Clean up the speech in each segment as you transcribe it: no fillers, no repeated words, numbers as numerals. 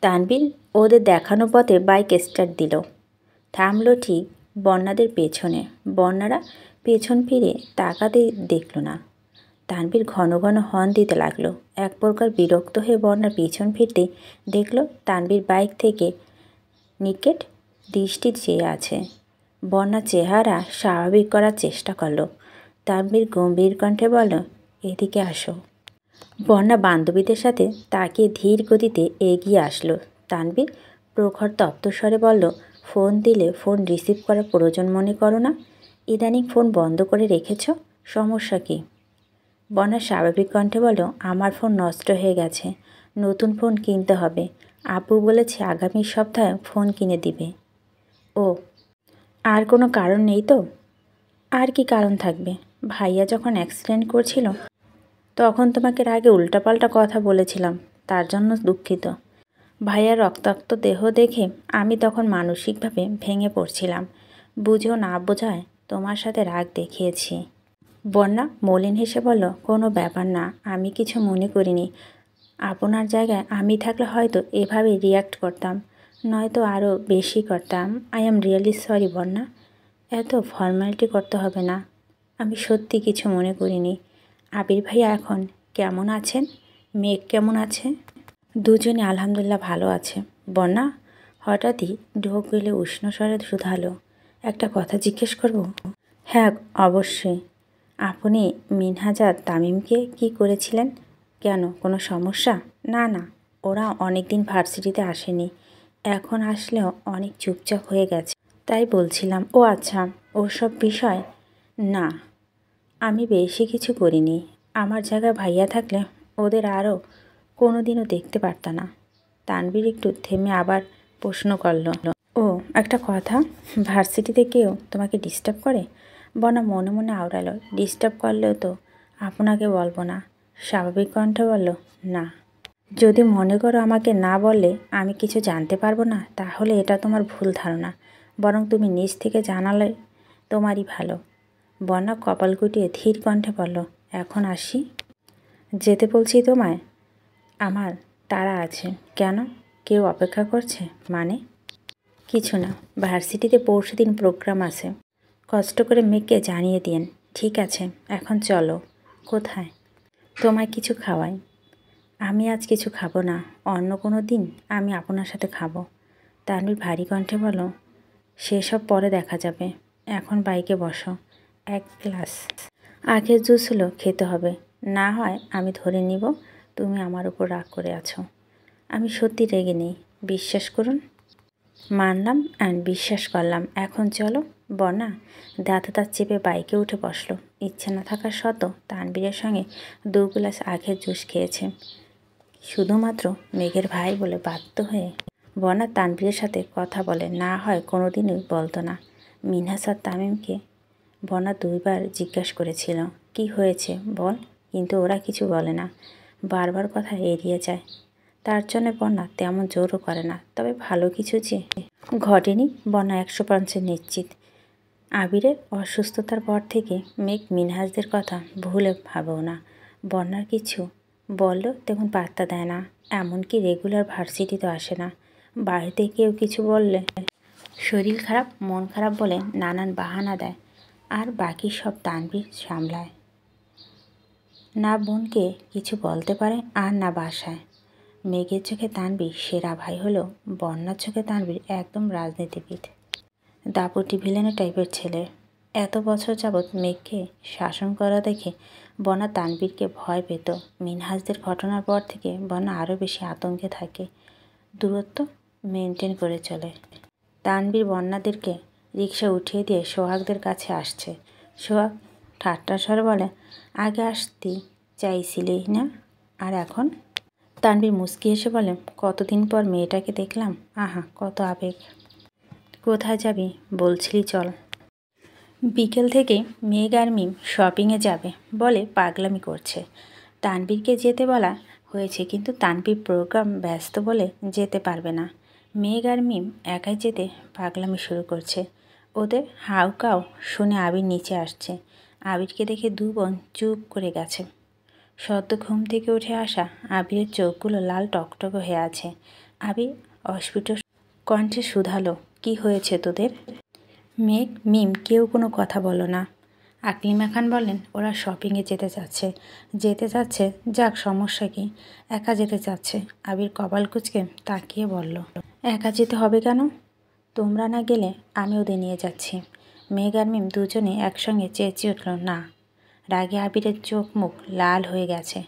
তানবীর ওদের দেখানো পথে বাইক স্টার্ট দিল। থামলো ঠিক বন্যাদের পেছনে। বন্যারা পেছন ফিরে তাকাতে দেখল না। তানবীর ঘন ঘন হর্ন দিতে লাগলো। এক প্রকার বিরক্ত হয়ে বন্যার পিছন ফিরতে দেখল তানবীর বাইক থেকে নিকেট দৃষ্টি চেয়ে আছে। বন্যার চেহারা স্বাভাবিক করার চেষ্টা করলো। তানবীর গম্ভীর কণ্ঠে বলল, এদিকে আসো। বন্যা বান্ধবীদের সাথে তাকিয়ে ধীর গতিতে এগিয়ে আসলো। তানবীর প্রখর তপ্তস্বরে বলল, ফোন দিলে ফোন রিসিভ করার প্রয়োজন মনে করো না? ইদানিং ফোন বন্ধ করে রেখেছ, সমস্যা কী? বন্যা স্বাভাবিক কণ্ঠে বলল, আমার ফোন নষ্ট হয়ে গেছে, নতুন ফোন কিনতে হবে। আব্বু বলেছে আগামী সপ্তাহে ফোন কিনে দিবে। ও, আর কোনো কারণ নেই তো? আর কি কারণ থাকবে? ভাইয়া যখন অ্যাক্সিডেন্ট করছিল তখন তোমাকে আগে উল্টাপাল্টা কথা বলেছিলাম, তার জন্য দুঃখিত। ভাইয়ার রক্তাক্ত দেহ দেখে আমি তখন মানসিকভাবে ভেঙে পড়ছিলাম। বুঝেও না বোঝায় তোমার সাথে রাগ দেখিয়েছি। বন্যা মলিন হেসে বলল, কোনো ব্যাপার না, আমি কিছু মনে করিনি। আপনার জায়গায় আমি থাকলে হয়তো এভাবে রিয়্যাক্ট করতাম, নয়তো আরও বেশি করতাম। আই অ্যাম রিয়েলি সরি বন্যা। এত ফর্মালিটি করতে হবে না, আমি সত্যি কিছু মনে করিনি। আবির ভাইয়া এখন কেমন আছেন? মেঘ কেমন আছে? দুজনে আলহামদুলিল্লাহ ভালো আছে। বন্যা হঠাৎই ঢোক গেলে উষ্ণ স্বরে শুধালো, একটা কথা জিজ্ঞেস করব? হ্যাঁ, অবশ্যই। আপনি মিনহাজ আর তামিমকে কি করেছিলেন? কেন, কোনো সমস্যা? না না, ওরা অনেক দিন ভার্সিটিতে আসেনি, এখন আসলেও অনেক চুপচাপ হয়ে গেছে, তাই বলছিলাম। ও আচ্ছা, ওসব বিষয় না, আমি বেশি কিছু করিনি। আমার জায়গায় ভাইয়া থাকলে ওদের আরও কোনো দিনও দেখতে পারত না। তানবীর একটু থেমে আবার প্রশ্ন করল, ও একটা কথা, ভার্সিটিতে কেউ তোমাকে ডিস্টার্ব করে? বনা মনে মনে আওড়ালো, ডিস্টার্ব করলেও তো আপনাকে বলবো না। স্বাভাবিক কণ্ঠে বলল, না। যদি মনে করো আমাকে না বললে আমি কিছু জানতে পারবো না, তাহলে এটা তোমার ভুল ধারণা। বরং তুমি নিজ থেকে জানালে তোমারই ভালো। বন্যা কপাল গুটিয়ে ধীর কণ্ঠে বলল, এখন আসি? যেতে বলছি তোমায়? আমার তাড়া আছে। কেন, কেউ অপেক্ষা করছে? মানে? কিছু না, ভার্সিটিতে পরশুদিন প্রোগ্রাম আছে, কষ্ট করে মেয়েকে জানিয়ে দিন। ঠিক আছে, এখন চলো। কোথায়? তোমায় কিছু খাওয়াই। আমি আজ কিছু খাবো না, অন্য কোনো দিন আমি আপনার সাথে খাবো। তানভীর ভারী কণ্ঠে বলল, সেসব পরে দেখা যাবে, এখন বাইকে বসো। এক গ্লাস আখের জুস হলো খেতে হবে, না হয় আমি ধরে নিব তুমি আমার উপর রাগ করে আছো। আমি সত্যি রেগে নেই, বিশ্বাস করুন। মানলাম অ্যান্ড বিশ্বাস করলাম, এখন চলো। বনা দাঁতে দাঁত চেপে বাইকে উঠে বসলো। ইচ্ছে না থাকার সত্ত্বেও তানবীরের সঙ্গে 2 গ্লাস আখের জুস খেয়েছে শুধুমাত্র মেঘের ভাই বলে বাধ্য হয়ে। বনা তানবীরের সাথে কথা বলে, না হয় কোনো দিনই বলতো না। মিনহাজ আর তামিমকে বনা 2 বার জিজ্ঞাসা করেছিল, কি হয়েছে বল, কিন্তু ওরা কিছু বলে না, বারবার কথা এড়িয়ে যায়। তার জন্য বন্যা তেমন জোরও করে না, তবে ভালো কিছু যে ঘটেনি বন্যা 100% নিশ্চিত। আবিরের অসুস্থতার পর থেকে মেঘ মিনহাজদের কথা ভুলে ভাবেও না। বন্যার কিছু বলল তেমন পাত্তা দেয় না, এমনকি রেগুলার ভার্সিটিতে আসে না। বাড়িতে কেউ কিছু বললে শরীর খারাপ, মন খারাপ বলে নানান বাহানা দেয়, আর বাকি সব তানভীর সামলায়। না বোনকে কিছু বলতে পারে আর না বাসায়। মেঘের চোখে তানভীর সেরা ভাই হলেও বন্যার চোখে তানভীর একদম রাজনীতিবিদ, দাপটি ভিলেনের টাইপের ছেলে। এত বছর যাবৎ মেঘকে শাসন করা দেখে বন্যা তানভীরকে ভয় পেত। মিনহাজদের ঘটনার পর থেকে বন্যা আরও বেশি আতঙ্কে থাকে, দূরত্ব মেনটেন করে চলে। তানভীর বন্যাদেরকে রিক্সা উঠিয়ে দিয়ে সোহাগদের কাছে আসছে। সোহাগ ঠাট্টার স্বরে বলে, আগে আসতে চাইছিলি না, আর এখন? তানভীর মুচকি এসে বলে, কতদিন পর মেয়েটাকে দেখলাম, আহা কত আবেগ। কোথায় যাবি বলছিলি, চল। বিকেল থেকে মেঘ আর মিম শপিংয়ে যাবে বলে পাগলামি করছে। তানভীরকে যেতে বলা হয়েছে, কিন্তু তানভীর প্রোগ্রাম ব্যস্ত বলে যেতে পারবে না। মেঘ আর মিম একাই যেতে পাগলামি শুরু করছে। ওদের হাউকাও শুনে আবির নিচে আসছে। আবিরকে দেখে 2 বোন চুপ করে গেছে। সদ্য ঘুম থেকে উঠে আসা আবিরের চোখগুলো লাল টকটকে হয়ে আছে। আবির অস্ফুট কণ্ঠে শুধালো, কি হয়েছে তোদের? মেঘ, মিম কেউ কোনো কথা বলো না। আকলিমা খান বললেন, ওরা শপিংয়ে যেতে চাচ্ছে, যাক, সমস্যা কি? একা যেতে চাচ্ছে। আবির কপাল কুঁচকে তাকিয়ে বলল, একা যেতে হবে কেন? তোমরা না গেলে আমি ওদের নিয়ে যাচ্ছি। মেঘ আর মিম দুজনে একসঙ্গে চেঁচিয়ে উঠল, না। রাগে আবিরের চোখ মুখ লাল হয়ে গেছে।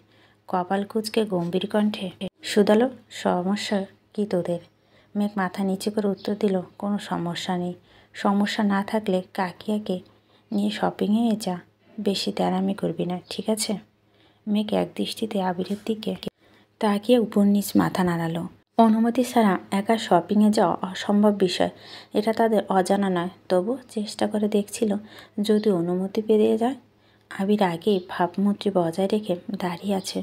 কপাল কুঁচকে গম্ভীর কণ্ঠে শুধালো, সমস্যা কি তোদের? মেঘ মাথা নিচে করে উত্তর দিল, কোনো সমস্যা নেই। সমস্যা না থাকলে কাকিয়াকে নিয়ে শপিংয়ে যা, বেশি তেড়ামি করবি না, ঠিক আছে? মেঘ এক দৃষ্টিতে আবিরের দিকে তাকিয়ে উপর নিচ মাথা নাড়ালো। অনুমতি ছাড়া একা শপিংয়ে যাওয়া অসম্ভব বিষয়, এটা তাদের অজানা নয়। তবু চেষ্টা করে দেখছিল যদি অনুমতি পেয়ে যায়। আবির আগেই ভাবমূর্তি বজায় রেখে দাঁড়িয়ে আছে।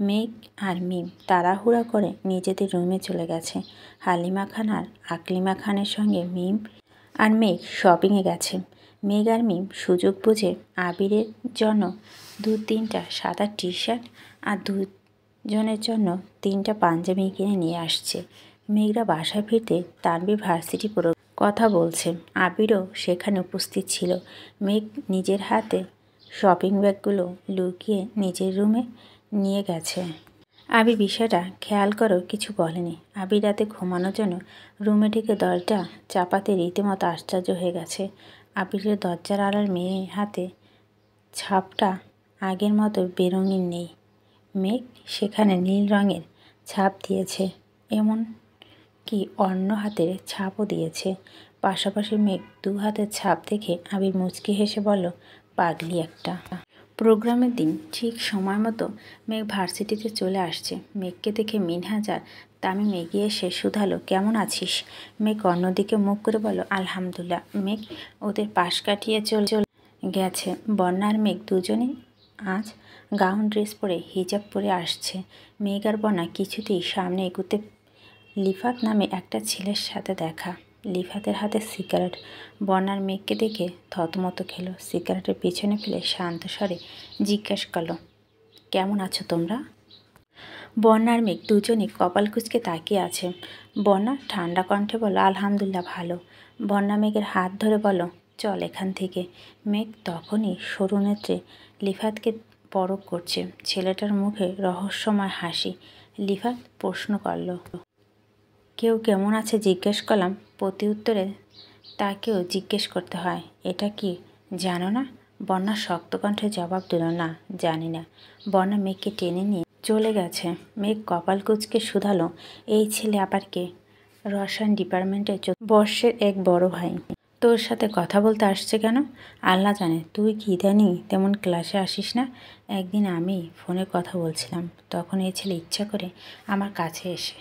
মেঘ আর মিম তাড়াহুড়া করে নিজেদের রুমে চলে গেছে। হালিমা খান আর আকলিমা খানের সঙ্গে মিম আর মেঘ শপিংয়ে গেছে। মেঘ আর মিম সুযোগ বুঝে আবিরের জন্য 2-3টা সাদা টি শার্ট আর দুজনের জন্য 3টা পাঞ্জাবি কিনে নিয়ে আসছে। মেঘরা বাসায় ফিরতে তানভীর ভার্সিটি পুরো কথা বলছে। আবিরও সেখানে উপস্থিত ছিল। মেঘ নিজের হাতে শপিং ব্যাগগুলো লুকিয়ে নিজের রুমে নিয়ে গেছে। আবির বিষয়টা খেয়াল করেও কিছু বলেনি। আবির রাতে ঘুমানোর জন্য রুমে ঢুকে দরজা চাপাতে রীতিমতো আশ্চর্য হয়ে গেছে। আবিরের দরজার আড়ার মেয়ের হাতে ছাপটা আগের মতো বেরঙিন নেই। মেঘ সেখানে নীল রঙের ছাপ দিয়েছে, এমন কি অন্য হাতের ছাপও দিয়েছে। পাশাপাশি মেঘ 2 হাতের ছাপ দেখে আবির মুচকি হেসে বলল, পাগলি একটা। প্রোগ্রামের দিন ঠিক সময় মতো মেঘ ভার্সিটিতে চলে আসছে। মেঘকে দেখে মিনহাজ আর তামিম এগিয়ে এসে শুধালো, কেমন আছিস? মেঘ অন্যদিকে মুখ করে বলল, আলহামদুলিল্লাহ। মেঘ ওদের পাশ কাটিয়ে চলে গেছে। বন্যা আর মেঘ দুজনেই আজ গাউন ড্রেস পরে হিজাব পরে আসছে। মেঘ আর বন্যা কিছুতেই সামনে এগুতে লিফাত নামে একটা ছেলের সাথে দেখা। লিফাতের হাতে সিগারেট। বন্যার মেঘকে দেখে থতমত খেল। সিগারেটের পিছনে ফেলে শান্ত স্বরে জিজ্ঞাসা করল, কেমন আছো তোমরা? বন্যার মেঘ দুজনে কপাল কুঁচকে তাকিয়ে আছে। বন্যা ঠান্ডা কণ্ঠে বলল, আলহামদুলিল্লাহ ভালো। বন্যা মেঘের হাত ধরে বলল, চল এখান থেকে। মেঘ তখনই সরু নেত্রে লিফাতকে পরখ করছে। ছেলেটার মুখে রহস্যময় হাসি। লিফাত প্রশ্ন করল, কেউ কেমন আছে জিজ্ঞেস করলাম, প্রতি উত্তরে তাকেও জিজ্ঞেস করতে হয়, এটা কি জানো না? বন্যা শক্ত কণ্ঠে জবাব দিল, না জানি না। বন্যা মেঘকে টেনে নিয়ে চলে গেছে। মেঘ কপাল কুঁচকে শুধালো, এই ছেলে আবার কে? রসায়ন ডিপার্টমেন্টের বর্ষের এক বড় ভাই। তোর সাথে কথা বলতে আসছে কেন? আল্লাহ জানে। তুই কি ইদানিং তেমন ক্লাসে আসিস না? একদিন আমি ফোনে কথা বলছিলাম, তখন এই ছেলে ইচ্ছা করে আমার কাছে এসে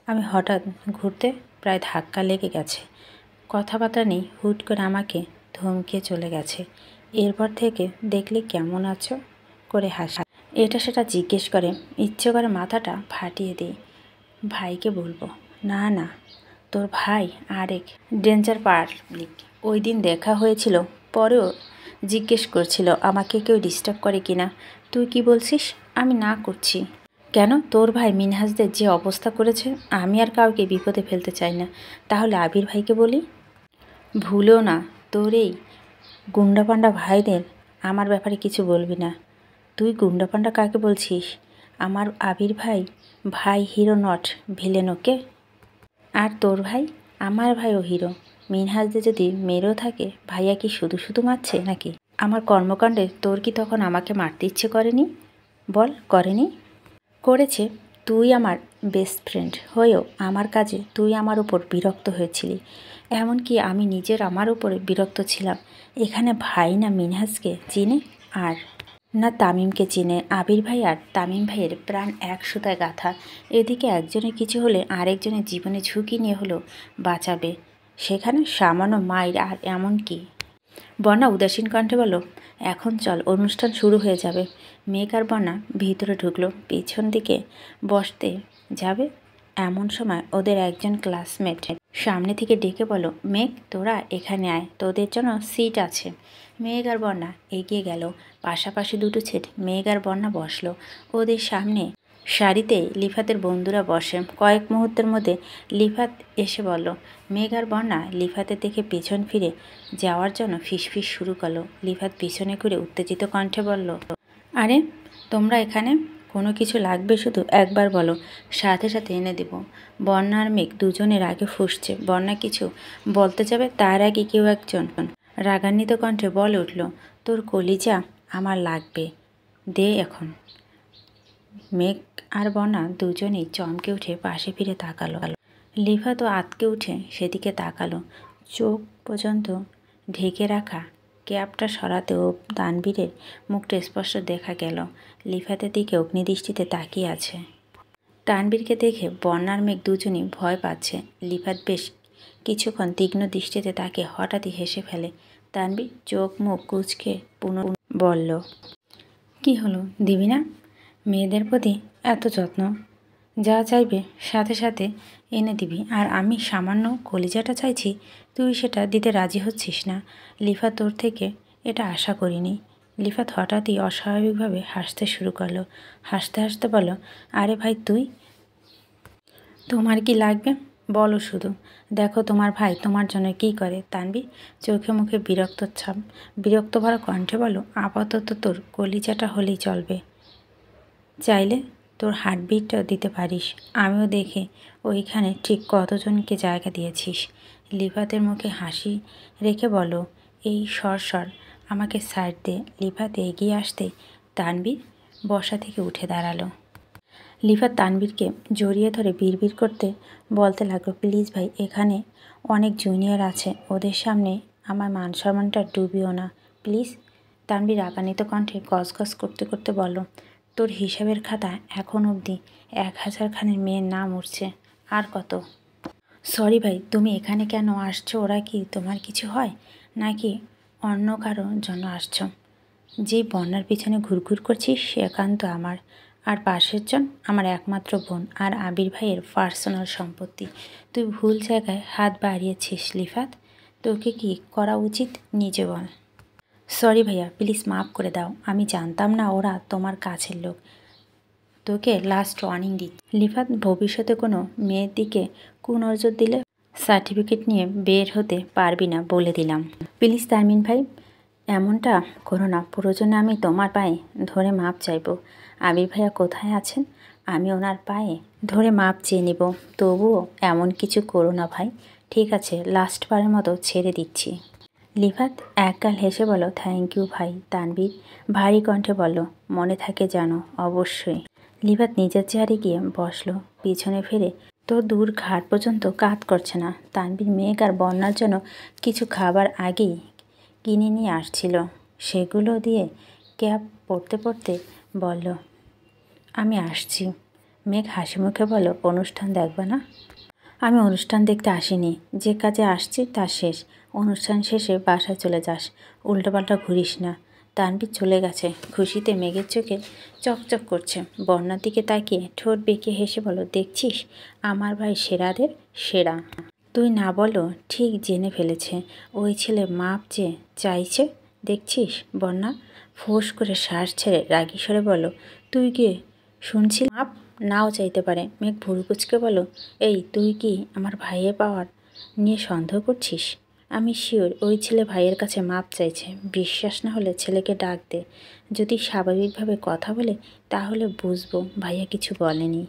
আমি হঠাৎ ঘুরতে প্রায় ধাক্কা লেগে গেছে। কথাবার্তা নেই, হুট করে আমাকে ধমকিয়ে চলে গেছে। এরপর থেকে দেখলে কেমন আছো করে হাসি, এটা সেটা জিজ্ঞেস করে। ইচ্ছে করে মাথাটা ফাটিয়ে দিই। ভাইকে বলবো? না না, তোর ভাই আরেক ডেঞ্জার পাবলিক। ওই দিন দেখা হয়েছিল, পরেও জিজ্ঞেস করছিল আমাকে কেউ ডিস্টার্ব করে কিনা। তুই কি বলছিস? আমি না করছি। কেন? তোর ভাই মিনহাজদের যে অবস্থা করেছে, আমি আর কাউকে বিপদে ফেলতে চাই না। তাহলে আবির ভাইকে বলি। ভুলেও না তোর এই গুন্ডাপান্ডা ভাইদের আমার ব্যাপারে কিছু বলবি না। তুই গুন্ডাপান্ডা কাকে বলছিস? আমার আবির ভাই হিরো নট ভিলেন, ওকে? আর তোর ভাই? আমার ভাইও হিরো। মিনহাজদের যদি মেরেও থাকে, ভাইয়া কি শুধু শুধু মারছে নাকি? আমার কর্মকাণ্ডে তোর কি তখন আমাকে মারতে ইচ্ছে করেনি? বল, করেনি? করেছে। তুই আমার বেস্ট ফ্রেন্ড হয়েও আমার কাজে তুই আমার উপর বিরক্ত হয়েছিলি। এমনকি আমি নিজের আমার উপরে বিরক্ত ছিলাম। এখানে ভাই না মিনহাজকে চিনে আর না তামিমকে চিনে। আবির ভাই আর তামিম ভাইয়ের প্রাণ এক সুতায় গাঁথা। এদিকে একজনের কিছু হলে আরেকজনের জীবনে ঝুঁকি নিয়ে হলেও বাঁচাবে। সেখানে সামান্য মায়ের আর এমন কি? বন্যা উদাসীন কণ্ঠে বলল, এখন চল, অনুষ্ঠান শুরু হয়ে যাবে। মেঘ আর বন্যা ভিতরে ঢুকলো। পিছন দিকে বসতে যাবে এমন সময় ওদের একজন ক্লাসমেট সামনে থেকে ডেকে বলল, মেঘ তোরা এখানে আয়, তোদের জন্য সিট আছে। মেঘ আর বন্যা এগিয়ে গেল। পাশাপাশি দুটো ছেলে মেঘ আর বন্যা বসলো। ওদের সামনে সারিতে লিফাতের বন্ধুরা বসে। কয়েক মুহূর্তের মধ্যে লিফাত এসে বলল। মেঘ আর বন্যা লিফাতের দেখে পেছন ফিরে যাওয়ার জন্য ফিসফিস শুরু করলো। লিফাত পিছনে ঘুরে উত্তেজিত কণ্ঠে বলল, আরে তোমরা এখানে? কোনো কিছু লাগবে শুধু একবার বলো, সাথে সাথে এনে দেব। বন্যা আর মেঘ দুজনের আগে ফুঁসছে। বন্যা কিছু বলতে যাবে, তার আগে কেউ একজন রাগান্বিত কণ্ঠে বলে উঠল, তোর কলিজা আমার লাগবে, দে এখন। মেঘ আর বন্যা দুজনেই চমকে উঠে পাশে ফিরে তাকালো। লিফা তো আতকে উঠে সেদিকে তাকালো। চোখ পর্যন্ত ঢেকে রাখা ক্যাপটা সরাতেও তানবীরের মুখটা স্পষ্ট দেখা গেল। লিফাতের দিকে অগ্নিদৃষ্টিতে তাকিয়ে আছে। তানবীরকে দেখে বন্যার মেঘ দুজনই ভয় পাচ্ছে। লিফাত বেশ কিছুক্ষণ তীক্ষ্ণ দৃষ্টিতে তাকে হঠাৎই হেসে ফেলে। তানবীর চোখ মুখ কুঁচকে পুনঃ বলল, কি হলো, দিবি না? মেয়েদের প্রতি এত যত্ন, যা চাইবে সাথে সাথে এনে দিবি, আর আমি সামান্য কলিজাটা চাইছি, তুই সেটা দিতে রাজি হচ্ছিস না। লিফাত তোর থেকে এটা আশা করিনি। লিফাত হঠাৎই অস্বাভাবিকভাবে হাসতে শুরু করলো। হাসতে হাসতে বলল, আরে ভাই তুই, তোমার কি লাগবে বলো শুধু, দেখো তোমার ভাই তোমার জন্য কী করে। তানবীর চোখে মুখে বিরক্ত ভরা কণ্ঠে বলো, আপাতত তোর কলিজাটা হলেই চলবে, চাইলে তোর হার্টবিটটাও দিতে পারিস। আমিও দেখে ওইখানে ঠিক কতজনকে জায়গা দিয়েছিস। লিফাতের মুখে হাসি রেখে বলো, এই সর আমাকে সাইড দে। লিফাত এগিয়ে আসতে তানবীর বসা থেকে উঠে দাঁড়ালো। লিফাত তানবীরকে জড়িয়ে ধরে বিড়বিড় করতে বলতে লাগলো, প্লিজ ভাই, এখানে অনেক জুনিয়র আছে, ওদের সামনে আমার মান সম্মানটা ডুবিও না প্লিজ। তানবীর রাগান্বিত কণ্ঠে গজগজ করতে করতে বলল, তোর হিসাবের খাতা এখন অবধি 1000 খানের মেয়ের নাম উঠছে, আর কত? সরি ভাই, তুমি এখানে কেন আসছো? ওরা কি তোমার কিছু হয় নাকি অন্য কারোর জন্য আসছো? যে বন্যার পিছনে ঘুরঘুর করছিস সে একান্ত আমার, আর পাশের জন আমার একমাত্র বোন আর আবির ভাইয়ের পার্সোনাল সম্পত্তি। তুই ভুল জায়গায় হাত বাড়িয়েছিস লিফাত, তোকে কি করা উচিত নিজে বল। সরি ভাইয়া, প্লিজ মাফ করে দাও, আমি জানতাম না ওরা তোমার কাছের লোক, তোকে লাস্ট ওয়ার্নিং দিচ্ছি। লিফাত ভবিষ্যতে কোনো মেয়ের দিকে কুনজর দিলে সার্টিফিকেট নিয়ে বের হতে পারবি না বলে দিলাম। প্লিজ তারমিন ভাই, এমনটা করো না, প্রয়োজনে আমি তোমার পায়ে ধরে মাপ চাইব। আবির ভাইয়া কোথায় আছেন? আমি ওনার পায়ে ধরে মাপ চেয়ে নেব, তবুও এমন কিছু করো না ভাই, ঠিক আছে? লাস্টবারের মতো ছেড়ে দিচ্ছি। লিফাত একগাল হেসে বলো, থ্যাংক ইউ ভাই। তানবীর ভারী কণ্ঠে বলল, মনে থাকে জানো? অবশ্যই। লিফাত নিজের চেয়ারে গিয়ে বসলো। পিছনে ফিরে তোর দূর ঘাট পর্যন্ত কাত করছে না। তানবীর মেঘ আর বন্যার জন্য কিছু খাবার আগেই কিনে নিয়ে আসছিল, সেগুলো দিয়ে ক্যাপ পড়তে পড়তে বলল, আমি আসছি। মেঘ হাসি মুখে বলল, অনুষ্ঠান দেখবে না? আমি অনুষ্ঠান দেখতে আসিনি, যে কাজে আসছি তা শেষ। অনুষ্ঠান শেষে বাসায় চলে যাস, উল্টোপাল্টা ঘুরিস না। তানবীর চলে গেছে। খুশিতে মেঘের চোখে চকচক করছে। বন্যার দিকে তাকিয়ে ঠোঁট বেঁকিয়ে হেসে বলো, দেখছিস আমার ভাই সেরাদের সেরা। তুই না বলো ঠিক জেনে ফেলেছে, ওই ছেলে মাপ যে চাইছে, দেখছিস? বন্যা ফোঁস করে শ্বাস ছেড়ে রাগী স্বরে বলো, তুই কি শুনছিস? মাপ নাও চাইতে পারে। মেঘ ভুরু কুচকে বলো, এই তুই কি আমার ভাইয়ের পাওয়ার নিয়ে সন্দেহ করছিস? আমি শিওর ওই ছেলে ভাইয়ের কাছে মাপ চাইছে। বিশ্বাস না হলে ছেলেকে ডাক দে, যদি স্বাভাবিকভাবে কথা বলে তাহলে বুঝবো ভাইয়া কিছু বলেনি,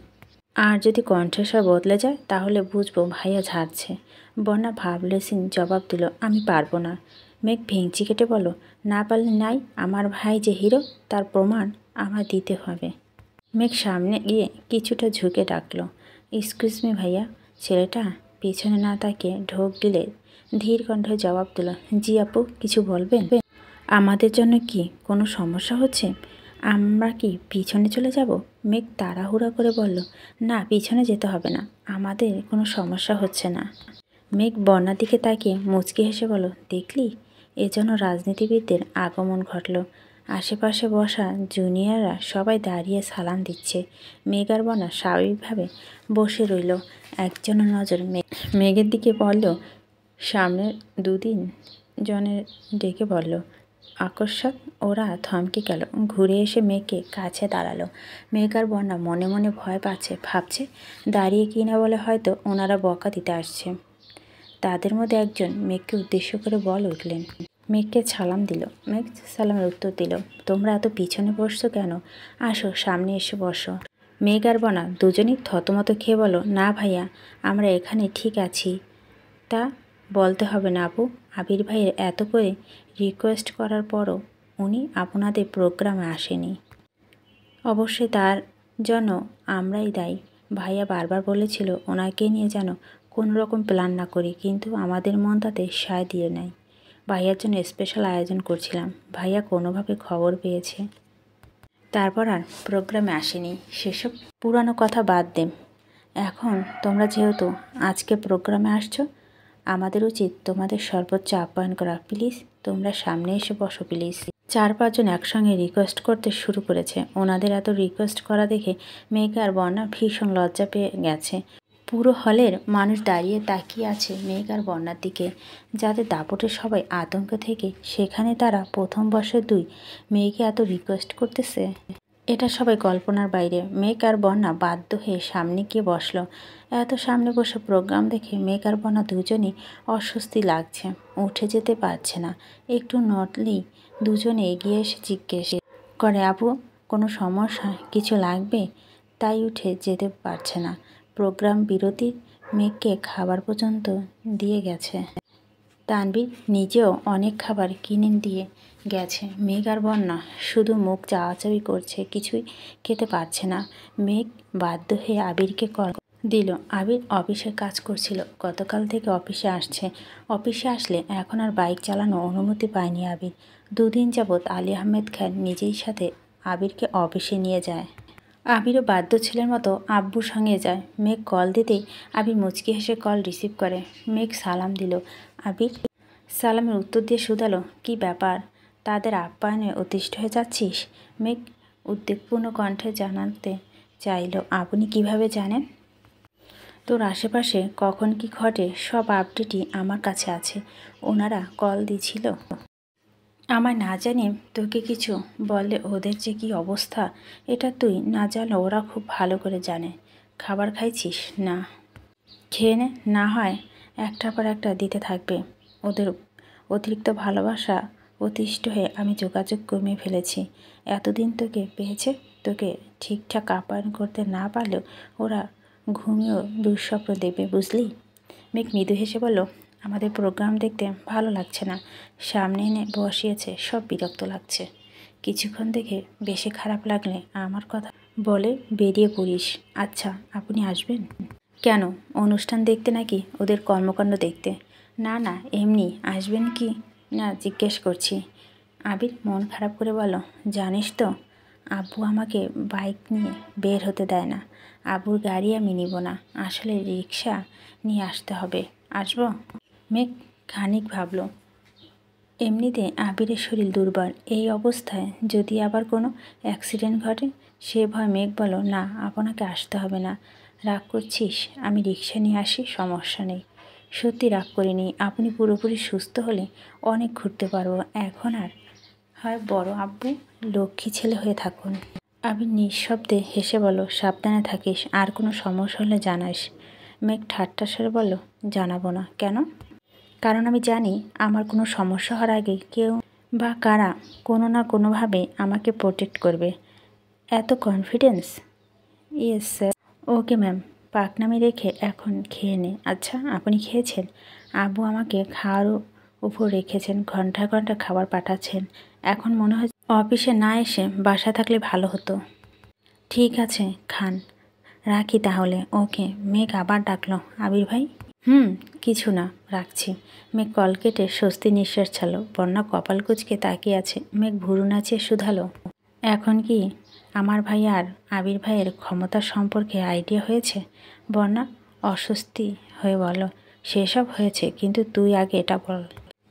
আর যদি কণ্ঠস্বর বদলে যায় তাহলে বুঝবো ভাইয়া ঝাড়ছে। বন্যা ভাবলেসিন জবাব দিল, আমি পারবো না। মেঘ ভেঙচি কেটে বলো, না পারলে নাই, আমার ভাই যে হিরো তার প্রমাণ আমার দিতে হবে। মেঘ সামনে গিয়ে কিছুটা ঝুঁকে ডাকলো, এক্সকিউজ মি ভাইয়া। ছেলেটা পিছনে না তাকিয়ে ঢোক গিলে ধীর কণ্ঠে জবাব দিল, জি আপু, কিছু বলবেন? আমাদের জন্য কি কোনো সমস্যা হচ্ছে? আমরা কি পিছনে চলে যাব? মেঘ তাড়াহুড়া করে বলল, না, পিছনে যেতে হবে না, আমাদের কোনো সমস্যা হচ্ছে না। মেঘ বন্যার দিকে তাকিয়ে মুচকি হেসে বলল, দেখলি, এজন্য রাজনীতিবিদদের আগমন ঘটল। আশেপাশে বসা জুনিয়ররা সবাই দাঁড়িয়ে সালাম দিচ্ছে। মেঘ আর বন্যা স্বাভাবিকভাবে বসে রইল। একজনের নজর মেঘের দিকে বলল, সামনের 2-3 জনের ডেকে বলল, আকস্মাৎ ওরা থমকে গেল। ঘুরে এসে মেঘকে কাছে দাঁড়ালো। মেঘ আর বন্যা মনে মনে ভয় পাচ্ছে, ভাবছে দাঁড়িয়ে কিনা বলে হয়তো ওনারা বকা দিতে আসছে। তাদের মধ্যে একজন মেঘকে উদ্দেশ্য করে বলে উঠলেন। মেঘকে সালাম দিল। মেঘ সালামের উত্তর দিল, তোমরা এত পিছনে বসছো কেন? আসো, সামনে এসে বসো। মেঘ আর বন্যা দুজনই থতমত খেয়ে বলো, না ভাইয়া, আমরা এখানে ঠিক আছি। তা বলতে হবে না আপু, আবির ভাইয়ের এত করে রিকোয়েস্ট করার পরও উনি আপনাদের প্রোগ্রামে আসেনি। অবশ্যই তার জন্য আমরাই দায়ী। ভাইয়া বারবার বলেছিল ওনাকে নিয়ে যেন কোনো রকম প্ল্যান না করি, কিন্তু আমাদের মন তাতে সায় দিয়ে নেয়। ভাইয়ার জন্য স্পেশাল আয়োজন করছিলাম, ভাইয়া কোনোভাবে খবর পেয়েছে, তারপর আর প্রোগ্রামে আসেনি। সেসব পুরানো কথা বাদ দেন। এখন তোমরা যেহেতু আজকে প্রোগ্রামে আসছো, আমাদের উচিত তোমাদের সর্বোচ্চ আপ্যায়ন করা। প্লিজ তোমরা সামনে এসে বসো প্লিজ। 4-5 জন একসঙ্গে রিকোয়েস্ট করতে শুরু করেছে। ওনাদের এত রিকোয়েস্ট করা দেখে মেঘ আর বন্যা ভীষণ লজ্জা পেয়ে গেছে। পুরো হলের মানুষ দাঁড়িয়ে তাকিয়ে আছে মেঘ আর বন্যার দিকে। যাদের দাপটে সবাই আতঙ্ক থেকে সেখানে তারা প্রথম বর্ষের 2 মেয়েকে এত রিকোয়েস্ট করতেছে, এটা সবাই কল্পনার বাইরে। মেঘ আর বন্যা বাধ্য হয়ে সামনে গিয়ে বসলো। এত সামনে বসে প্রোগ্রাম দেখে মেঘ আর বন্যা দুজনই অস্বস্তি লাগছে, উঠে যেতে পারছে না। একটু নড়লেই দুজনে এগিয়ে এসে জিজ্ঞেস করে, আপু কোনো সমস্যা, কিছু লাগবে? তাই উঠে যেতে পারছে না। প্রোগ্রাম বিরতির মেঘকে খাবার পর্যন্ত দিয়ে গেছে। তানভীর নিজেও অনেক খাবার কিনে দিয়ে গেছে। মেঘ আর বন্যা শুধু মুখ চাওয়াচাওয়ি করছে, কিছুই খেতে পারছে না। মেঘ বাধ্য হয়ে আবিরকে কল দিল। আবির অফিসে কাজ করছিল, গতকাল থেকে অফিসে আসছে। অফিসে আসলে এখন আর বাইক চালানোর অনুমতি পায়নি আবির। 2 দিন যাবৎ আলী আহমেদ খান নিজেই সাথে আবিরকে অফিসে নিয়ে যায়। আবিরও বাধ্য ছেলের মতো আব্বুর সঙ্গে যায়। মেঘ কল দিতেই আবির মুচকি হেসে কল রিসিভ করে। মেঘ সালাম দিল। আবির সালামের উত্তর দিয়ে শুধালো, কি ব্যাপার, তাদের আপ্যায়নে অতিষ্ঠ হয়ে যাচ্ছিস? মেঘ উদ্বেগপূর্ণ কণ্ঠে জানাতে চাইল, আপনি কিভাবে জানেন? তোর আশেপাশে কখন কি ঘটে সব আপডেটই আমার কাছে আছে। ওনারা কল দিছিল, আমায় না জানিয়ে তোকে কিছু বললে ওদের যে কী অবস্থা, এটা তুই না জানলে ওরা খুব ভালো করে জানে। খাবার খাইছিস? না। খেয়ে নে, না হয় একটার পর একটা দিতে থাকবে। ওদের অতিরিক্ত ভালোবাসা অতিষ্ঠ হয়ে আমি যোগাযোগ কমিয়ে ফেলেছি। এতদিন তোকে পেয়েছে, তোকে ঠিকঠাক আপ্যায়ন করতে না পারলেও ওরা ঘুমিয়েও দুঃস্বপ্ন দেবে, বুঝলি? মেঘ মৃদু হেসে বলল, আমাদের প্রোগ্রাম দেখতে ভালো লাগছে না, সামনে এনে বসিয়েছে, সব বিরক্ত লাগছে। কিছুক্ষণ দেখে বেশি খারাপ লাগলে আমার কথা বলে বেরিয়ে পড়িস। আচ্ছা, আপনি আসবেন? কেন, অনুষ্ঠান দেখতে নাকি ওদের কর্মকাণ্ড দেখতে? না না, এমনি। আসবেন কি না জিজ্ঞেস করছি। আবির মন খারাপ করে বলল, জানিস তো আব্বু আমাকে বাইক নিয়ে বের হতে দেয় না। আব্বুর গাড়ি আমি নিব না, আসলে রিক্সা নিয়ে আসতে হবে। আসবো? মেঘ খানিক ভাবল। এমনিতে আবিরের শরীর দুর্বল, এই অবস্থায় যদি আবার কোনো অ্যাক্সিডেন্ট ঘটে সে ভয়। মেঘ বলল, না, আপনাকে আসতে হবে না। রাগ করছিস? আমি রিক্সা নিয়ে আসি, সমস্যা নেই। সত্যি রাগ করিনি, আপনি পুরোপুরি সুস্থ হলে অনেক ঘুরতে পারবো। এখন আর হয় বড় আব্বু লক্ষ্মী ছেলে হয়ে থাকুন। আবির নিঃশব্দে হেসে বলল, সাবধানে থাকিস, আর কোনো সমস্যা হলে জানাস। মেঘ ঠাট্টা স্বরে বলল, জানাবো না। কেন? কারণ আমি জানি আমার কোনো সমস্যা হওয়ার আগে কেউ বা কারা কোনো না কোনোভাবে আমাকে প্রোটেক্ট করবে। এত confidence? Yes sir. Okay ma'am, পাকনামি রেখে এখন খেয়ে নে। আচ্ছা, আপনি খেয়েছেন? আব্বু আমাকে খাওয়ার উপর রেখেছেন, ঘন্টা ঘন্টা খাবার পাঠাচ্ছেন। এখন মনে হয় অফিসে না এসে বাসা থাকলে ভালো হতো। ঠিক আছে, খান। রাখি তাহলে। ওকে। মেঘ আবার ডাকলো, আবির ভাই? কিছু না, রাখছি। মেঘ কল কেটে স্বস্তি নিঃশ্বাস ছাড়ল। বন্যা কপাল কুঁচকে তাকিয়ে আছে। মেঘ ভুরু নাচিয়ে শুধালো, এখন কি আমার ভাই আর আবির ভাইয়ের ক্ষমতা সম্পর্কে আইডিয়া হয়েছে? বন্যা অস্বস্তি হয়ে বলল, সেসব হয়েছে, কিন্তু তুই আগে এটা বল,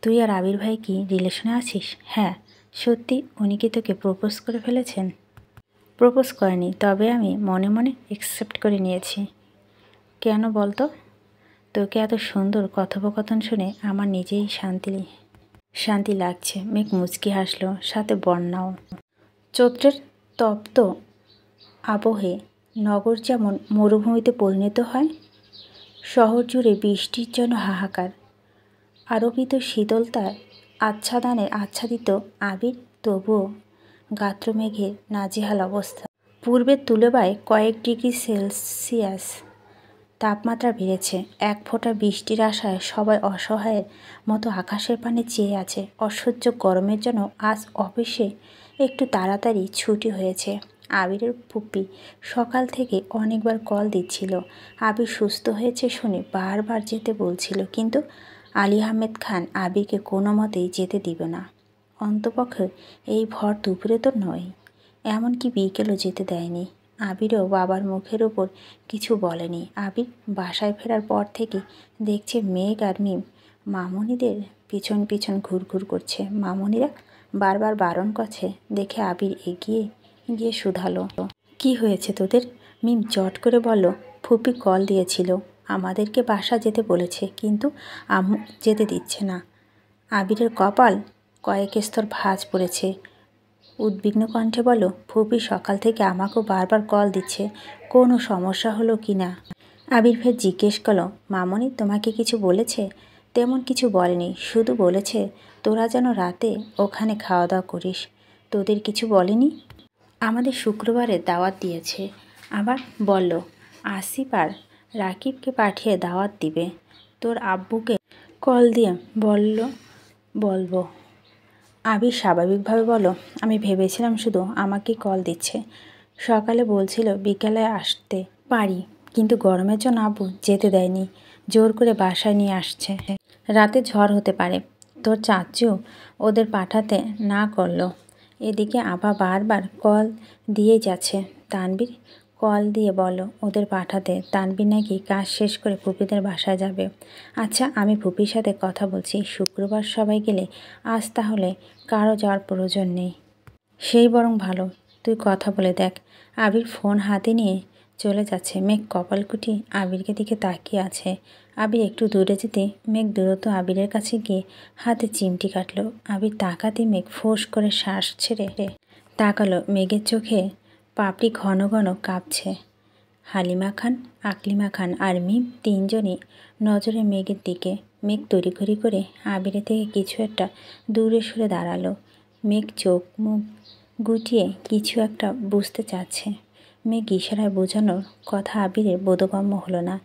তুই আর আবির ভাই কি রিলেশনে আছিস? হ্যাঁ। সত্যি? উনি কি তোকে প্রপোজ করে ফেলেছেন? প্রপোজ করেনি, তবে আমি মনে মনে অ্যাকসেপ্ট করে নিয়েছি। কেন বলতো? তোকে এত সুন্দর কথোপকথন শুনে আমার নিজেই শান্তি শান্তি লাগছে। মেঘ মুচকি হাসলো, সাথে বন্যাও। চৈত্রের তপ্ত আবহে নগর যেমন মরুভূমিতে পরিণত হয়, শহর জুড়ে বৃষ্টির জন্য হাহাকার। আরোপিত শীতলতায় আচ্ছাদিত আবির তবুও গাত্রমেঘের নাজেহাল অবস্থা। পূর্বের তুলনায় কয়েক ডিগ্রি সেলসিয়াস তাপমাত্রা বেড়েছে। এক ফোঁটা বৃষ্টির আশায় সবাই অসহায়ের মতো আকাশের পানে চেয়ে আছে। অসহ্য গরমের জন্য আজ অফিসে একটু তাড়াতাড়ি ছুটি হয়েছে। আবিরের ফুপি সকাল থেকে অনেকবার কল দিচ্ছিল। আবির সুস্থ হয়েছে শুনে বারবার যেতে বলছিল, কিন্তু আলী আহমেদ খান আবিরকে কোনো মতেই যেতে দিবে না। অন্তপক্ষে এই ভর দুপুরে তো নয়, এমনকি বিকেলও যেতে দেয়নি। আবিরও বাবার মুখের ওপর কিছু বলেনি। আবির বাসায় ফেরার পর থেকে দেখছে মেঘ আর মিম মামুনিদের পিছন পিছন ঘুরঘুর করছে। মামুনিরা বারবার বারণ করছে দেখে আবির এগিয়ে গিয়ে শুধালো, কি হয়েছে তোদের? মিম চট করে বলল, ফুপি কল দিয়েছিল, আমাদেরকে বাসা যেতে বলেছে, কিন্তু আম্মু যেতে দিচ্ছে না। আবিরের কপাল কয়েক স্তর ভাঁজ পড়েছে। উদ্বিগ্ন কণ্ঠে বলল, ফুপি সকাল থেকে আমাকেও বারবার কল দিচ্ছে, কোনো সমস্যা হলো কি না। আবির ফের জিজ্ঞেস করল, মামনি তোমাকে কিছু বলেছে? তেমন কিছু বলেনি, শুধু বলেছে তোরা যেন রাতে ওখানে খাওয়া দাওয়া করিস। তোদের কিছু বলেনি? আমাদের শুক্রবারে দাওয়াত দিয়েছে। আবার বলল আসিফ আর রাকিবকে পাঠিয়ে দাওয়াত দিবে। তোর আব্বুকে কল দিয়ে বলবো। আবির স্বাভাবিকভাবে বলল, আমি ভেবেছিলাম শুধু আমাকে কল দিচ্ছে। সকালে বলছিল বিকেলে আসতে পারি, কিন্তু গরমের জন্য আব্বু যেতে দেয়নি, জোর করে বাসায় নিয়ে আসছে। রাতে ঝড় হতে পারে। তোর চাচু ওদের পাঠাতে না করলো। এদিকে আভা বারবার কল দিয়েই যাচ্ছে। তানবীর কল দিয়ে বলো ওদের পাঠাতে। তানবীর নাকি কাজ শেষ করে ফুপিদের বাসায় যাবে। আচ্ছা, আমি ফুপির সাথে কথা বলছি, শুক্রবার সবাই গেলে আজ তাহলে কারো যাওয়ার প্রয়োজন নেই। সেই বরং ভালো, তুই কথা বলে দেখ। আবির ফোন হাতে নিয়ে চলে যাচ্ছে। মেঘ কপালকুটি আবিরকে দিকে তাকিয়ে আছে। আবির একটু দূরে যেতে মেঘ দূরত্ব আবিরের কাছে গিয়ে হাতে চিমটি কাটলো। আবির তাকাতে মেঘ ফোঁস করে শ্বাস ছেড়ে তাকালো। মেঘের চোখে পাপড়ি ঘন ঘন কাঁপছে। হালিমা খান, আকলিমা খান আর মিম তিনজনই নজরে মেঘের দিকে। মেঘ তড়িঘড়ি করে আবিরের থেকে কিছু একটা দূরে সরে দাঁড়ালো। মেঘ চোখ মুখ গুটিয়ে কিছু একটা বুঝতে চাচ্ছে। মেঘ ইশারায় বোঝানোর কথা আবিরের বোধগম্য হলো না।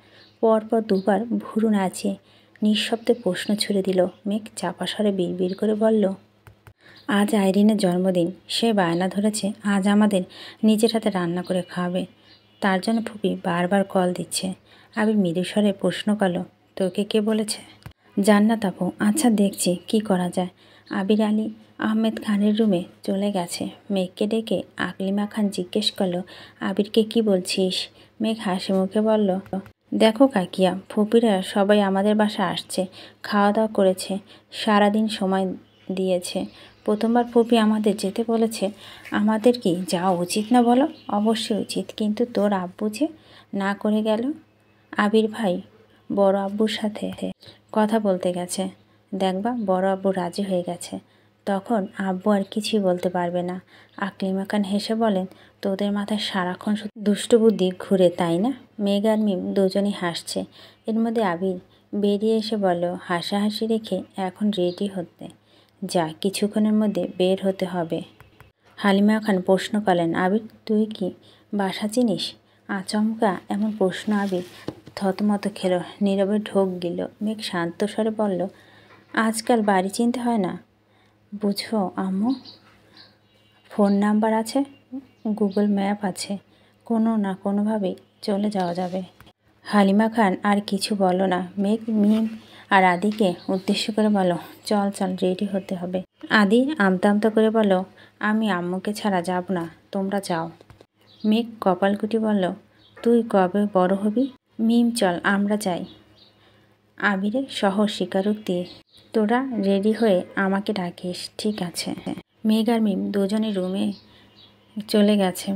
পরপর দুবার ভুরু নাচিয়ে নিঃশব্দে প্রশ্ন ছুড়ে দিল। মেঘ চাপা স্বরে বিড়বিড় করে বলল, আজ আইরিনের জন্মদিন। সে বায়না ধরেছে আজ আমাদের নিজের হাতে রান্না করে খাওয়াবে। তার জন্য ফুপি বারবার কল দিচ্ছে। আবির মৃদুস্বরে প্রশ্ন করল, তোকে কে বলেছে? জান্নাত আপু। আচ্ছা, দেখছি কি করা যায়। আবির আলী আহমেদ খানের রুমে চলে গেছে। মেঘকে ডেকে আকলিমা খান জিজ্ঞেস করল, আবিরকে কি বলছিস? মেঘ হাসি মুখে বলল, দেখো কাকিয়া, ফুপিরা সবাই আমাদের বাসায় আসছে, খাওয়া দাওয়া করেছে, সারাদিন সময় দিয়েছে। প্রথমবার ফুপি আমাদের যেতে বলেছে। আমাদের কি যাওয়া উচিত না বলো? অবশ্যই উচিত, কিন্তু তোর আব্বু যে না করে গেল। আবির ভাই বড় আব্বুর সাথে কথা বলতে গেছে। দেখবা বড় আব্বু রাজি হয়ে গেছে, তখন আব্বু আর কিছুই বলতে পারবে না। আকলিমা খান হেসে বলেন, তোদের মাথায় সারাক্ষণ দুষ্টু বুদ্ধি ঘুরে, তাই না? মেঘ আর মিম দুজনই হাসছে। এর মধ্যে আবির বেরিয়ে এসে বলল, হাসাহাসি রেখে এখন রেডি হতে যা, কিছুক্ষণের মধ্যে বের হতে হবে। হালিমা খান প্রশ্ন করলেন, আবির তুই কি বাসা চিনিস? আচমকা এমন প্রশ্ন আবির থতমত খেলো, নীরবে ঢোক গেল। মেঘ শান্ত স্বরে বলল, আজকাল বাড়ি চিনতে হয় না, বুঝো আম্মু। ফোন নাম্বার আছে, গুগল ম্যাপ আছে, কোনো না কোনোভাবেই চলে যাওয়া যাবে। হালিমা খান আর কিছু বলল না। মেঘ মিম আর আদিকে উদ্দেশ্য করে বলো, চল চল রেডি হতে হবে। আদি আমতা আমতা করে বলো, আমি আম্মুকে ছাড়া যাব না, তোমরা যাও। মেঘ কপালকুটি বলল, তুই কবে বড় হবি? মিম চল আমরা যাই। আবিরের সহজ স্বীকারোক্তি, তোরা রেডি হয়ে আমাকে ডাকিস। ঠিক আছে। মেঘ আর মিম দুজনে রুমে চলে গেছে।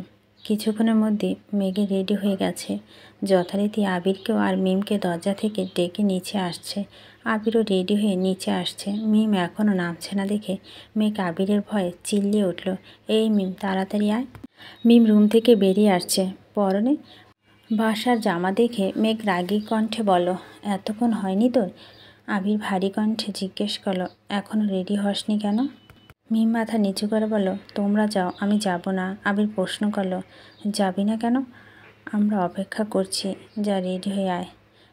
কিছুক্ষণের মধ্যে মেঘে রেডি হয়ে গেছে। যথারীতি আবিরকেও আর মিমকে দরজা থেকে ডেকে নিচে আসছে। আবিরও রেডি হয়ে নিচে আসছে। মিম এখনও নামছে না দেখে মেঘ আবিরের ভয়ে চিল্লিয়ে উঠল, এই মিম তাড়াতাড়ি আয়। মিম রুম থেকে বেরিয়ে আসছে। পরনে বাসার জামা দেখে মেঘ রাগী কণ্ঠে বলল, এতক্ষণ হয়নি তোর? আবির ভারী কণ্ঠে জিজ্ঞেস করলো, এখনও রেডি হসনি কেন? মিম মাথা নিচু করে বলল, তোমরা যাও, আমি যাব না। আবির প্রশ্ন করলো, যাবি না কেন? আমরা অপেক্ষা করছি, যা রেডি হয়ে আয়।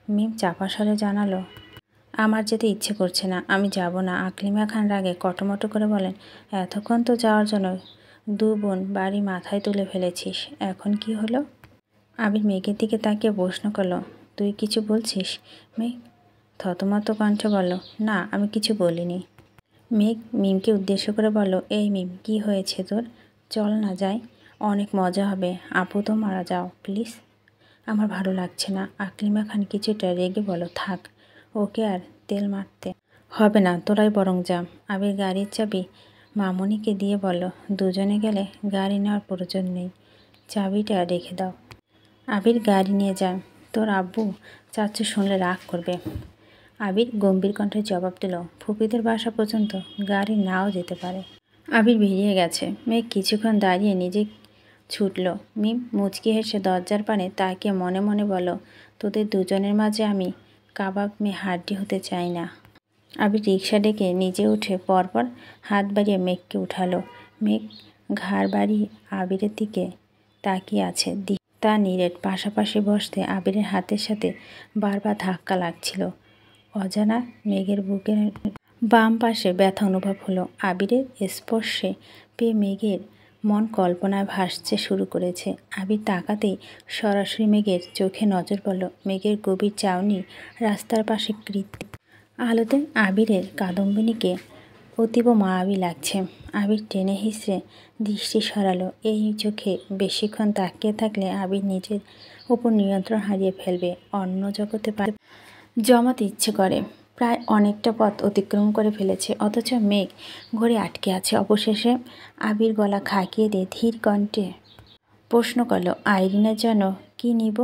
মিম চাপা স্বরে জানালো, আমার যেতে ইচ্ছে করছে না, আমি যাব না। আকলিমা খান রাগে কটমটো করে বলেন, এতক্ষণ তো যাওয়ার জন্য দু বোন বাড়ি মাথায় তুলে ফেলেছিস, এখন কি হলো? আবির মেঘের দিকে তাকিয়ে প্রশ্ন করলো, তুই কিছু বলছিস? মেঘ থতমত কণ্ঠে বলল, না আমি কিছু বলিনি। মেঘ মিমকে উদ্দেশ্য করে বলল, এই মিম, কি হয়েছে তোর? চল না যাই, অনেক মজা হবে। আপু তো মারা যাও প্লিজ। আমার ভালো লাগছে না। আকলিমা খান কিছুটা রেগে বলো, থাক, ওকে আর তেল মারতে হবে না, তোরাই বরং যা। আবির গাড়ির চাবি মামনিকে দিয়ে বলল, দুজনে গেলে গাড়ি নেওয়ার প্রয়োজন নেই, চাবিটা রেখে দাও। আবির গাড়ি নিয়ে যায়। তোর আব্বু চাচ্চু শুনলে রাগ করবে। আবির গম্ভীর কণ্ঠে জবাব দিল, ফুপিদের বাসা পর্যন্ত গাড়ি নাও যেতে পারে। আবির বেরিয়ে গেছে। মেঘ কিছুক্ষণ দাঁড়িয়ে নিজে ছুটল। মিম মুচকি হেসে দরজার পানে তাকিয়ে মনে মনে বলল, তোদের দুজনের মাঝে আমি কাবাব মেয়ে হাড্ডি হতে চাই না। আবির রিক্সা ডেকে নিজে উঠে পরপর হাত বাড়িয়ে মেঘকে উঠালো। মেঘ ঘাড় বাড়িয়ে আবিরের দিকে তাকিয়ে আছে। তা নীরের পাশাপাশি বসতে আবিরের হাতের সাথে বারবার ধাক্কা লাগছিল। অজানা মেঘের বুকের বাম পাশে ব্যথা অনুভব হলো। আবিরের স্পর্শে পেয়ে মেঘের মন কল্পনায় ভাসতে শুরু করেছে। আবির তাকাতেই সরাসরি মেঘের চোখে নজর পড়ল। মেঘের গভীর চাউনি রাস্তার পাশে কৃত্রিম আলোতে আবিরের কাদম্বিনীকে অতীব মায়াবী লাগছে। আবির টেনে হিঁচড়ে দৃষ্টি সরালো। এই চোখে বেশিক্ষণ তাকিয়ে থাকলে আবির নিজের ওপর নিয়ন্ত্রণ হারিয়ে ফেলবে, অন্য জগতে জমাতে ইচ্ছে করে। প্রায় অনেকটা পথ অতিক্রম করে ফেলেছে, অথচ মেঘ ঘরে আটকে আছে। অবশেষে আবির গলা খাকিয়ে দিয়ে ধীর কণ্ঠে প্রশ্ন করল, আইরিনের জন্য কি নিব?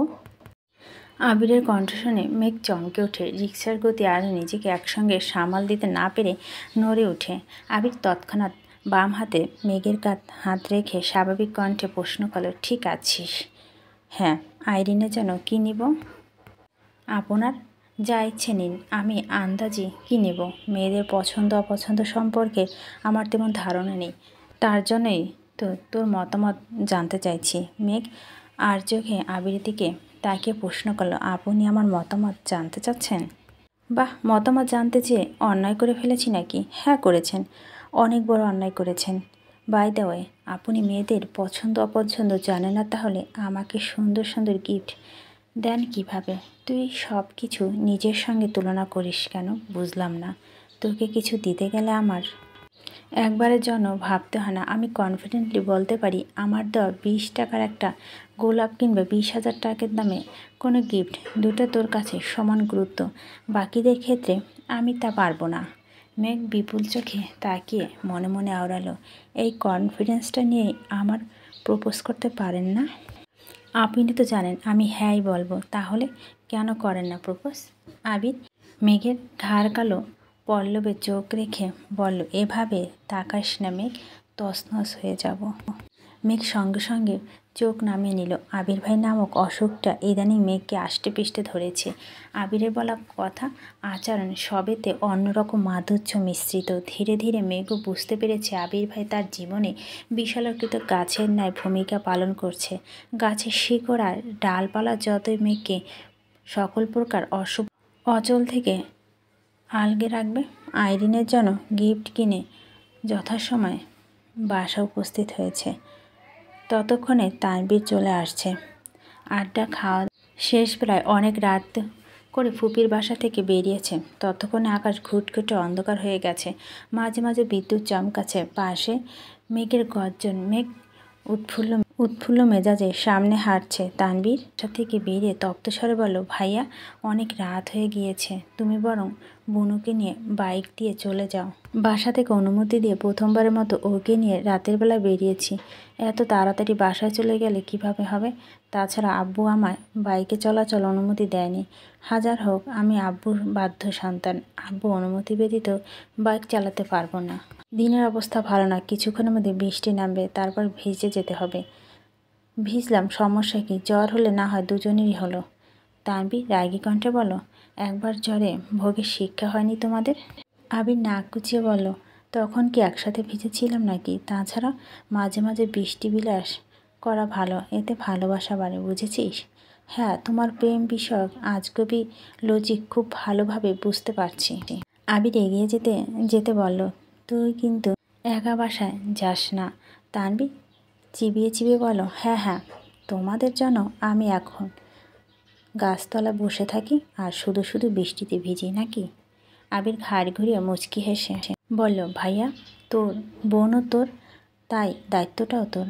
আবিরের কণ্ঠ শুনে মেঘ চমকে ওঠে। রিক্সার গতি আর নিজেকে একসঙ্গে সামাল দিতে না পেরে নড়ে ওঠে। আবির তৎক্ষণাৎ বাম হাতে মেঘের হাত রেখে স্বাভাবিক কণ্ঠে প্রশ্ন করল, ঠিক আছিস? হ্যাঁ। আইরিনের জন্য কি নিব? আপনার যা ইচ্ছে নিন, আমি আন্দাজি কি নেব। মেয়েদের পছন্দ অপছন্দ সম্পর্কে আমার তেমন ধারণা নেই, তার জন্যই তো তোর মতামত জানতে চাইছি। মেঘ আর চোখে আবিরের দিকে তাকিয়ে প্রশ্ন করল, আপনি আমার মতামত জানতে চাচ্ছেন? বাহ, মতামত জানতে চেয়ে অন্যায় করে ফেলেছি নাকি? হ্যাঁ করেছেন, অনেক বড় অন্যায় করেছেন। বাই দ্য ওয়ে, আপনি মেয়েদের পছন্দ অপছন্দ জানেন না, তাহলে আমাকে সুন্দর সুন্দর গিফট দেন কিভাবে? তুই সব কিছু নিজের সঙ্গে তুলনা করিস কেন বুঝলাম না। তোকে কিছু দিতে গেলে আমার একবারের জন্য ভাবতে হয় না। আমি কনফিডেন্টলি বলতে পারি, আমার দেওয়া 20 টাকার একটা গোলাপ কিংবা 20,000 টাকার দামে কোনো গিফট, দুটো তোর কাছে সমান গুরুত্ব। বাকিদের ক্ষেত্রে আমি তা পারবো না। মেঘ বিপুল চোখে তাকিয়ে মনে মনে আওড়ালো, এই কনফিডেন্সটা নিয়ে আমার প্রপোজ করতে পারেন না? আপনি তো জানেন আমি হ্যাঁই বলবো, তাহলে কেন করেন না প্রপোজ? আবির মেঘের ঘাড় কালো পল্লবে চোখ রেখে বলল, এভাবে তাকাস না মেঘ, তছনছ হয়ে যাব। মেঘ সঙ্গে সঙ্গে চোখ নামিয়ে নিল। আবির ভাই নামক অসুখটা ইদানিং মেঘকে আষ্টে পিষ্টে ধরেছে। আবিরের বলা কথা, আচরণ সবেতে অন্যরকম মাধুর্য মিশ্রিত। ধীরে ধীরে মেঘও বুঝতে পেরেছে আবির ভাই তার জীবনে বিশালাকৃত গাছের ন্যায় ভূমিকা পালন করছে। গাছের শিকড় আর ডালপালা যতই মেঘকে সকল প্রকার অচল থেকে আলগে রাখবে। আইরিনের জন্য গিফট কিনে যথাসময়ে বাসা উপস্থিত হয়েছে। ততক্ষণে তানবীর চলে আসছে। আড্ডা খাওয়া শেষ, প্রায় অনেক রাত করে ফুপির বাসা থেকে বেরিয়েছে। ততক্ষণে আকাশ ঘুটঘুটে অন্ধকার হয়ে গেছে। মাঝে মাঝে বিদ্যুৎ চমকাচ্ছে। পাশে মেঘের গর্জন। মেঘ উৎফুল্ল মেজাজে সামনে হাঁটছে। তানবীর বাসা থেকে বেরিয়ে তপ্ত স্বরে বলল, ভাইয়া অনেক রাত হয়ে গিয়েছে, তুমি বরং বুনুকে নিয়ে বাইক দিয়ে চলে যাও। বাসা থেকে অনুমতি দিয়ে প্রথমবারের মতো ওকে নিয়ে রাতের বেলা বেরিয়েছি। এত তাড়াতাড়ি বাসায় চলে গেলে কিভাবে হবে? তাছাড়া আব্বু আমায় বাইকে চলাচল অনুমতি দেয়নি। হাজার হোক আমি আব্বুর বাধ্য সন্তান, আব্বু অনুমতি ব্যতীত বাইক চালাতে পারবো না। দিনের অবস্থা ভালো না, কিছুক্ষণের মধ্যে বৃষ্টি নামবে, তারপর ভিজে যেতে হবে। ভিজলাম, সমস্যা কি? জ্বর হলে না হয় দুজনেরই হলো। তানভীর রাগী কণ্ঠে বলল, একবার জ্বরে ভোগের শিক্ষা হয়নি তোমাদের? আবির নাক কুচিয়ে বলল, তখন কি একসাথে ভিজেছিলাম নাকি? তাছাড়া মাঝে মাঝে বৃষ্টি বিলাস করা ভালো, এতে ভালোবাসা বাড়ে, বুঝেছিস? হ্যাঁ, তোমার প্রেম বিষয়ক আজগবি লজিক খুব ভালোভাবে বুঝতে পারছি। আবির এগিয়ে যেতে যেতে বলল, তুই কিন্তু একা বাসায় যাস না। তানভীর চিবিয়ে চিবিয়ে বলল, হ্যাঁ হ্যাঁ, তোমাদের জন্য আমি এখন গাছতলায় বসে থাকি আর শুধু শুধু বৃষ্টিতে ভিজি নাকি? আবির ঘাড় ঘুরিয়ে মুচকি হেসে বলল, ভাইয়া তোর বোনও তোর, তাই দায়িত্বটাও তোর।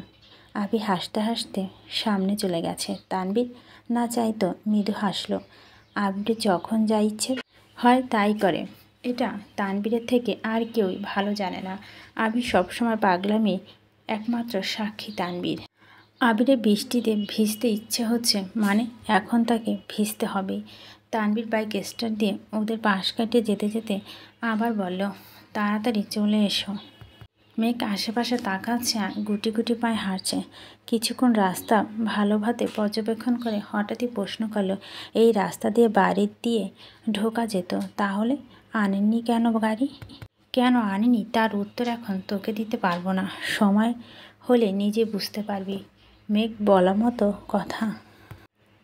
আবির হাসতে হাসতে সামনে চলে গেছে। তানভীর না চাইতো মৃদু হাসলো। আবির যখন যা ইচ্ছে হয় তাই করে, এটা তানভীরের থেকে আর কেউই ভালো জানে না। আবির সবসময় পাগলামি একমাত্র সাক্ষী তানভীর। আবিরের বৃষ্টিতে ভিজতে ইচ্ছে হচ্ছে মানে এখন তাকে ভিজতে হবেই। তানভীর বাইক স্টার্ট দিয়ে ওদের পাশ কাটিয়ে যেতে যেতে আবার বলল, তাড়াতাড়ি চলে এসো। মেঘ আশেপাশে তাকাচ্ছে আর গুটি গুটি পায়ে হাঁটছে। কিছুক্ষণ রাস্তা ভালোভাবে পর্যবেক্ষণ করে হঠাৎই প্রশ্ন করলো, এই রাস্তা দিয়ে বাড়ি দিয়ে ঢোকা যেত, তাহলে আনেননি কেন গাড়ি? কেন আনিনি তার উত্তর এখন তোকে দিতে পারবো না, সময় হলে নিজে বুঝতে পারবি। মেঘ বলা মতো কথা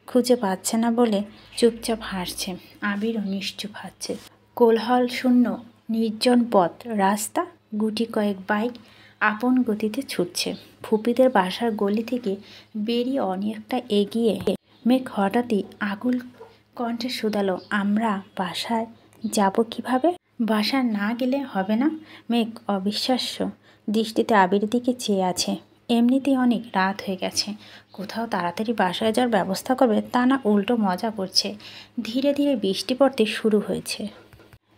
খুঁজে পাচ্ছে না বলে চুপচাপ হাসছে। আবিরও নিশ্চুপ হাসছে। কোলাহল শূন্য নির্জন পথ, রাস্তা, গুটি কয়েক বাইক আপন গতিতে ছুটছে। ফুপিদের বাসার গলি থেকে বেরিয়ে অনেকটা এগিয়ে মেঘ হঠাৎই আকুল কণ্ঠে শুধালো, আমরা বাসায় যাব কিভাবে? বাসায় না গেলে হবে না? মেঘ অবিশ্বাস্য দৃষ্টিতে আবিরের দিকে চেয়ে আছে। এমনিতেই অনেক রাত হয়ে গেছে, কোথাও তাড়াতাড়ি বাসায় যাওয়ার ব্যবস্থা করবে তা না উল্টো মজা করছে। ধীরে ধীরে বৃষ্টি পড়তে শুরু হয়েছে।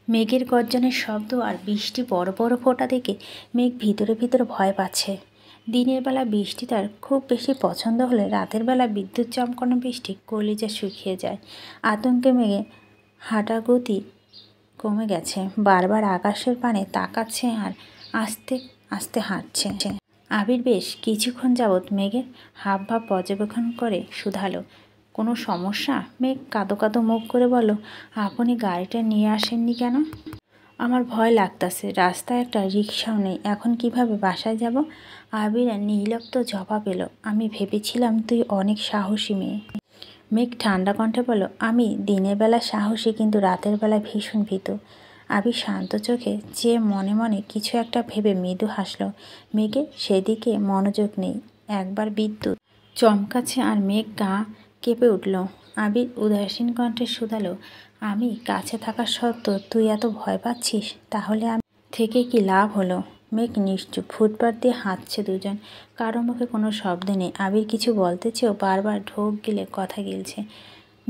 মেঘের গর্জনের শব্দ আর বৃষ্টি বড় বড় ফোঁটা দেখে মেঘ ভিতরে ভিতরে ভয় পাচ্ছে। দিনের বেলা বৃষ্টি তার খুব বেশি পছন্দ হলে রাতের বেলা বিদ্যুৎ চমকানো বৃষ্টি কলিজা শুকিয়ে যায়। আতঙ্কে মেঘে হাঁটা গতি কমে গেছে, বারবার আকাশের পানে তাকাচ্ছে আর আস্তে আস্তে হাঁটছে। আবির বেশ কিছুক্ষণ যাবৎ মেঘের হাবভাব পর্যবেক্ষণ করে শুধালো, কোনো সমস্যা? মেঘ কাঁদো কাঁদো মুখ করে বলল, আপনি গাড়িটা নিয়ে আসেননি কেন? আমার ভয় লাগতাছে, রাস্তায় একটা রিক্সাও নেই, এখন কিভাবে বাসায় যাব? আবির নির্লিপ্ত জবাব এলো, আমি ভেবেছিলাম তুই অনেক সাহসী মেয়ে। মেঘ ঠান্ডা কণ্ঠে বলল, আমি দিনের বেলা সাহসী, কিন্তু রাতের বেলা ভীষণ ভীত। আবির শান্ত চোখে চেয়ে মনে মনে কিছু একটা ভেবে মৃদু হাসল। মেঘের সেদিকে মনোযোগ নেই। একবার বিদ্যুৎ চমকাচ্ছে আর মেঘ গা কেঁপে উঠল। আবির উদাসীন কণ্ঠে শুধালো, আমি কাছে থাকা সত্ত্বেও তুই এত ভয় পাচ্ছিস, তাহলে আমি থেকে কি লাভ হলো? মেঘ নিশ্চুপ, ফুটপাত দিয়ে হাঁটছে দুজন, কারো মুখে কোনো শব্দ নেই। আবির কিছু বলতে চেয়েও বারবার ঢোক গিলে কথা গিলছে।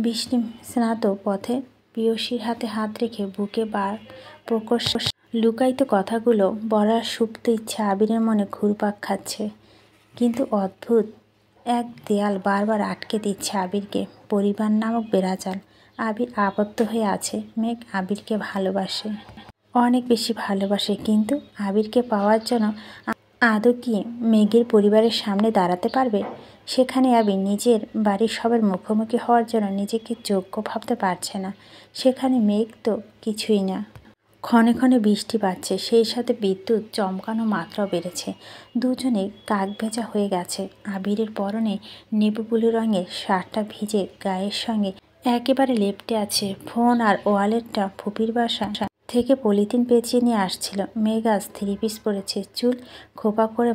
বৃষ্টি স্নাত পথে প্রিয়সীর হাতে হাত রেখে বুকে বার প্রকোষ লুকায়িত কথাগুলো বলার সুপ্ত ইচ্ছা আবিরের মনে ঘুরপাক খাচ্ছে। কিন্তু অদ্ভুত এক দেয়াল বারবার আটকে দিচ্ছে আবিরকে, পরিবার নামক বেড়াজাল। আবির আবদ্ধ হয়ে আছে। মেঘ আবিরকে ভালোবাসে, অনেক বেশি ভালোবাসে, কিন্তু আবিরকে পাওয়ার জন্য আদৌ কি মেঘের পরিবারের সামনে দাঁড়াতে পারবে? সেখানে আবির নিজের বাড়ির সবার মুখোমুখি হওয়ার জন্য নিজেকে যোগ্য ভাবতে পারছে না। সেখানে মেঘ তো কিছুই না। ক্ষণে ক্ষণে বৃষ্টি পাচ্ছে, সেই সাথে বিদ্যুৎ চমকানো মাত্রাও বেড়েছে। দুজনে কাক ভেজা হয়ে গেছে। আবিরের পরনে নেবু ব্লু রঙের শার্টটা ভিজে গায়ের সঙ্গে একেবারে লেপ্টে আছে। ফোন আর ওয়ালেটটা ফুপির বাসা থেকে পলিথিন পেঁচিয়ে নিয়ে আসছিল। মেঘ আজ 3 পিস পরেছে, চুল খোপা করে